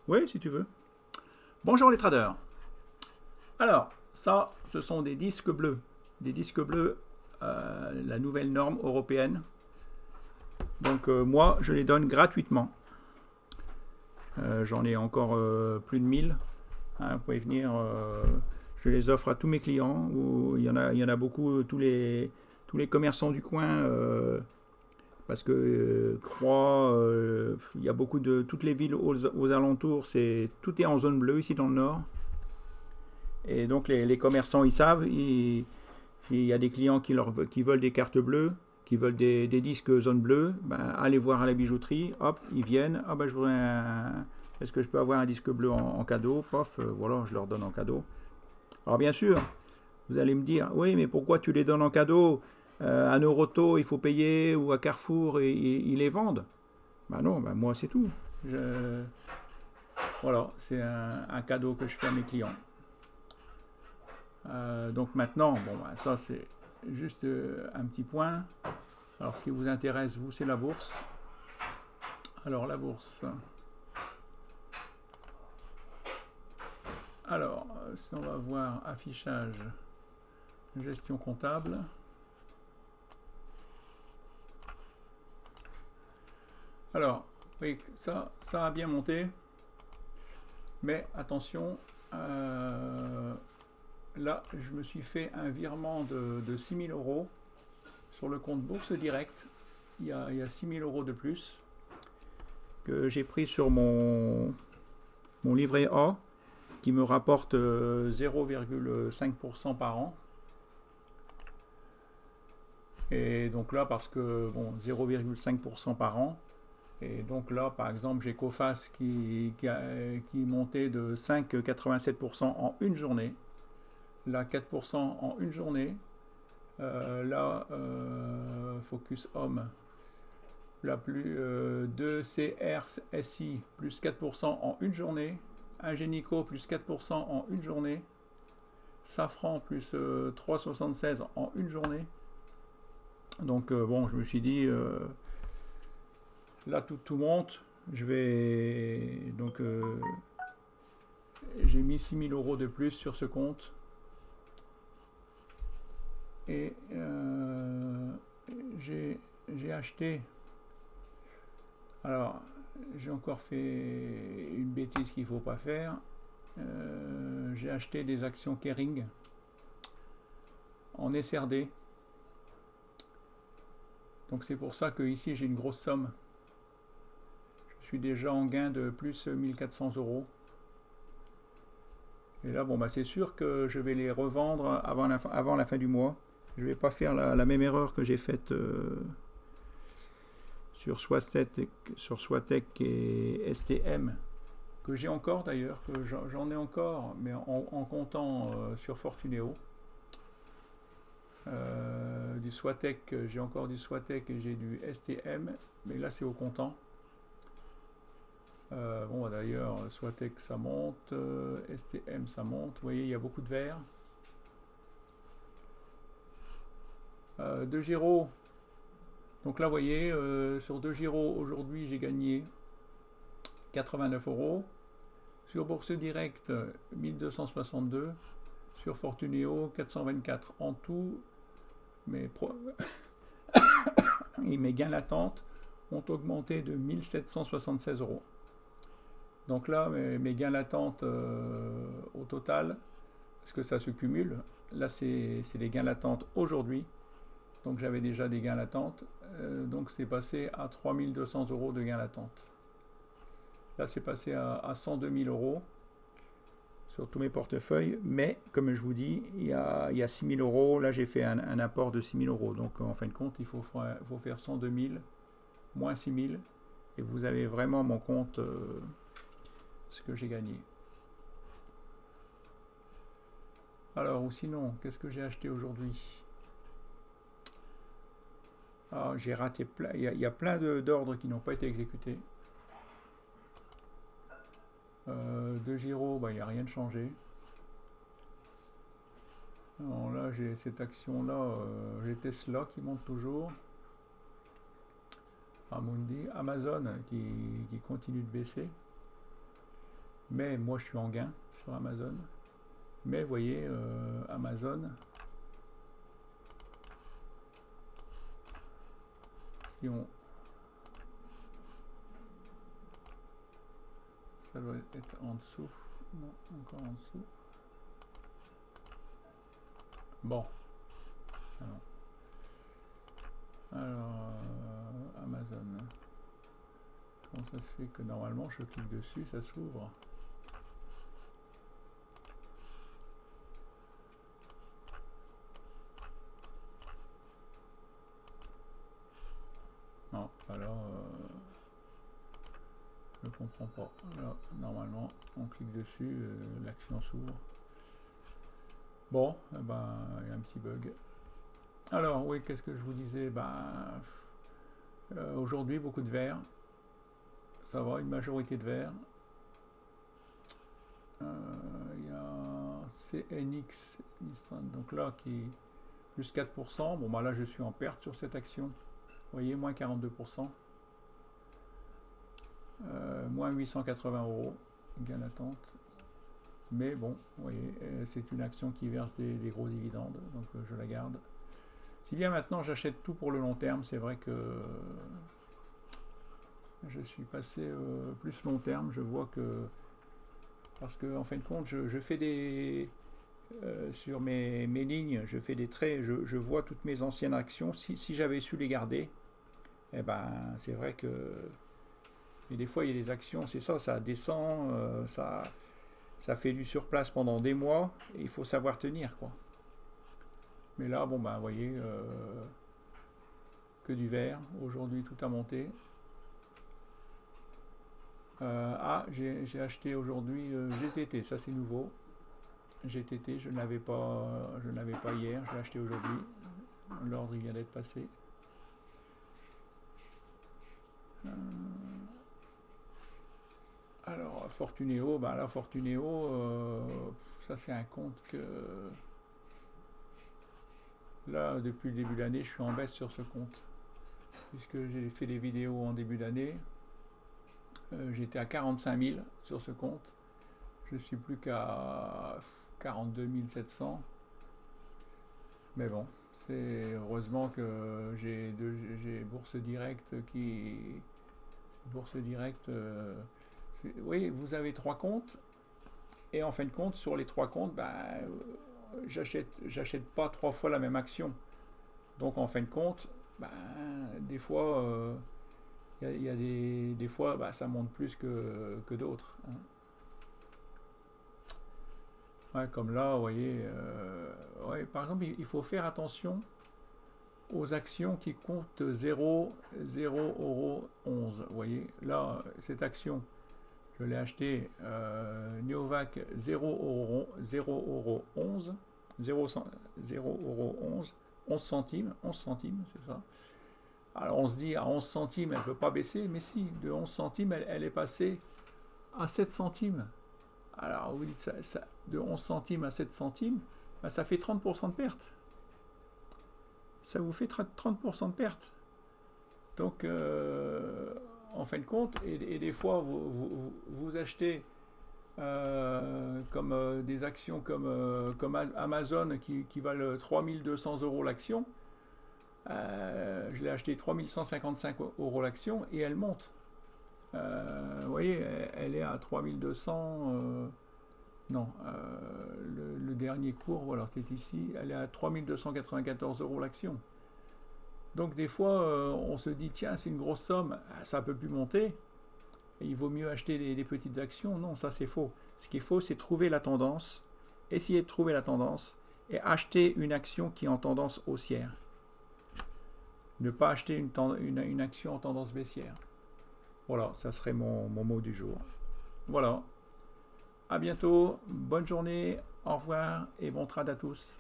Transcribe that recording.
Oui, si tu veux. Bonjour les traders. Alors, ça, ce sont des disques bleus. Des disques bleus, la nouvelle norme européenne. Donc moi, je les donne gratuitement. J'en ai encore plus de 1000. Hein, vous pouvez venir. Je les offre à tous mes clients. Il y en a beaucoup, tous les commerçants du coin. Parce que Croix, il y a beaucoup de toutes les villes aux alentours. Tout est en zone bleue ici dans le nord. Et donc les commerçants, ils savent, il y a des clients qui veulent des cartes bleues, qui veulent des disques zone bleue, ben, allez voir à la bijouterie, hop, ils viennent, ah ben je voudrais est-ce que je peux avoir un disque bleu en cadeau, pof, voilà, je leur donne en cadeau. Alors bien sûr, vous allez me dire, oui, mais pourquoi tu les donnes en cadeau? À Neuroto, il faut payer, ou à Carrefour, et ils les vendent. Ben non, ben moi c'est tout. Voilà, c'est un cadeau que je fais à mes clients. Donc maintenant, bon, bah, ça c'est juste un petit point. Alors ce qui vous intéresse, vous, c'est la bourse. Alors la bourse. Alors, si on va voir affichage, gestion comptable. Alors, oui, ça a bien monté. Mais attention, là, je me suis fait un virement de 6 000 euros sur le compte bourse direct. Il y a 6 000 euros de plus que j'ai pris sur mon livret A qui me rapporte 0,5% par an. Et donc là, parce que, bon, 0,5% par an. Et donc là, par exemple, j'ai Coface qui montait de 5,87% en une journée. Là, 4% en une journée. Là, Focus Home, la plus 2 CRSI plus 4% en une journée. Ingenico plus 4% en une journée. Safran plus 3,76 en une journée. Donc bon, je me suis dit, là tout monte. Je vais donc j'ai mis 6 000 euros de plus sur ce compte et j'ai acheté. Alors j'ai encore fait une bêtise qu'il ne faut pas faire. J'ai acheté des actions Kering en SRD. Donc c'est pour ça que ici j'ai une grosse somme. Je suis déjà en gain de plus 1400 euros. Et là, bon, bah, c'est sûr que je vais les revendre avant la fin du mois. Je ne vais pas faire la même erreur que j'ai faite sur Swatec et STM, que j'ai encore d'ailleurs, que j'en ai encore, mais en comptant sur Fortuneo. Du Swatec, j'ai encore du Swatec et j'ai du STM, mais là c'est au comptant. Bon, d'ailleurs, Swatec ça monte, STM ça monte. Vous voyez, il y a beaucoup de verts. De Giro, donc là, vous voyez, sur 2 Giro, aujourd'hui, j'ai gagné 89 euros. Sur Bourse Direct, 1262. Sur Fortuneo, 424. En tout, mes, mes gains latentes ont augmenté de 1776 euros. Donc là, mes gains latentes au total, parce que ça se cumule, là, c'est les gains latentes aujourd'hui. Donc j'avais déjà des gains latentes. Donc c'est passé à 3200 euros de gains latentes. Là c'est passé à 102 000 euros sur tous mes portefeuilles. Mais comme je vous dis, il y a 6 000 euros. Là j'ai fait un apport de 6 000 euros. Donc en fin de compte, il faut faire 102 000 moins 6 000. Et vous avez vraiment mon compte, ce que j'ai gagné. Alors, ou sinon, qu'est-ce que j'ai acheté aujourd'hui? Ah, j'ai raté plein. Il y a plein d'ordres qui n'ont pas été exécutés. De Giro, bah, il n'y a rien de changé. Alors là, j'ai cette action-là, j'ai Tesla qui monte toujours. Amundi, Amazon qui continue de baisser. Mais moi, je suis en gain sur Amazon. Mais vous voyez, Amazon, si on... Ça doit être en dessous. Non, encore en dessous. Bon. Alors Amazon. Comment ça se fait que normalement je clique dessus, ça s'ouvre? Non, alors je ne comprends pas. Là, normalement, on clique dessus, l'action s'ouvre. Bon, ben, il y a un petit bug. Alors, oui, qu'est-ce que je vous disais? Aujourd'hui, beaucoup de vert. Ça va, une majorité de vert. Il y a CNX, donc là, qui plus 4%. Bon, bah là, je suis en perte sur cette action. Vous voyez, moins 42%. Moins 880 €, gain d'attente. Mais bon, vous voyez, c'est une action qui verse des gros dividendes, donc je la garde. Si bien maintenant j'achète tout pour le long terme, c'est vrai que je suis passé plus long terme, je vois que, parce que en fin de compte, je fais des... sur mes lignes, je fais des traits, je vois toutes mes anciennes actions. Si j'avais su les garder, eh ben, c'est vrai que... Mais des fois, il y a des actions, c'est ça, ça descend, ça fait du surplace pendant des mois, et il faut savoir tenir, quoi. Mais là, bon, ben, vous voyez, que du vert. Aujourd'hui, tout a monté. J'ai acheté aujourd'hui GTT, ça c'est nouveau. GTT, je ne l'avais pas hier, je l'ai acheté aujourd'hui. L'ordre il vient d'être passé. Alors Fortuneo, bah là Fortuneo, ça c'est un compte que là depuis le début de l'année je suis en baisse sur ce compte, puisque j'ai fait des vidéos en début d'année. J'étais à 45 000 sur ce compte, je suis plus qu'à 42 700. Mais bon, c'est heureusement que j'ai Bourse Directe qui... Bourse Directe... oui, vous avez 3 comptes. Et en fin de compte, sur les 3 comptes, j'achète pas 3 fois la même action. Donc en fin de compte, des fois, il y a des fois, ça monte plus que d'autres. Hein. Ouais, comme là, vous voyez, ouais, par exemple, il faut faire attention aux actions qui comptent 0,11 €. Vous voyez, là, cette action, je l'ai acheté Neovac 0,11 €, 11 centimes, c'est ça. Alors on se dit à 11 centimes, elle ne peut pas baisser, mais si, de 11 centimes, elle est passée à 7 centimes. Alors vous dites, ça, de 11 centimes à 7 centimes, ça fait 30% de perte. Ça vous fait 30% de perte. Donc, en fin de compte, et des fois, vous achetez comme des actions comme Amazon qui valent 3200 € l'action. Je l'ai acheté 3155 € l'action et elle monte. Vous voyez, elle est à 3200. Non, le dernier cours, voilà, c'est ici. Elle est à 3294 € l'action. Donc des fois, on se dit, tiens, c'est une grosse somme, ça ne peut plus monter. Et il vaut mieux acheter des petites actions. Non, ça c'est faux. Ce qu'il faut, c'est trouver la tendance, essayer de trouver la tendance et acheter une action qui est en tendance haussière. Ne pas acheter une action en tendance baissière. Voilà, ça serait mon mot du jour. Voilà. À bientôt, bonne journée, au revoir et bon trade à tous.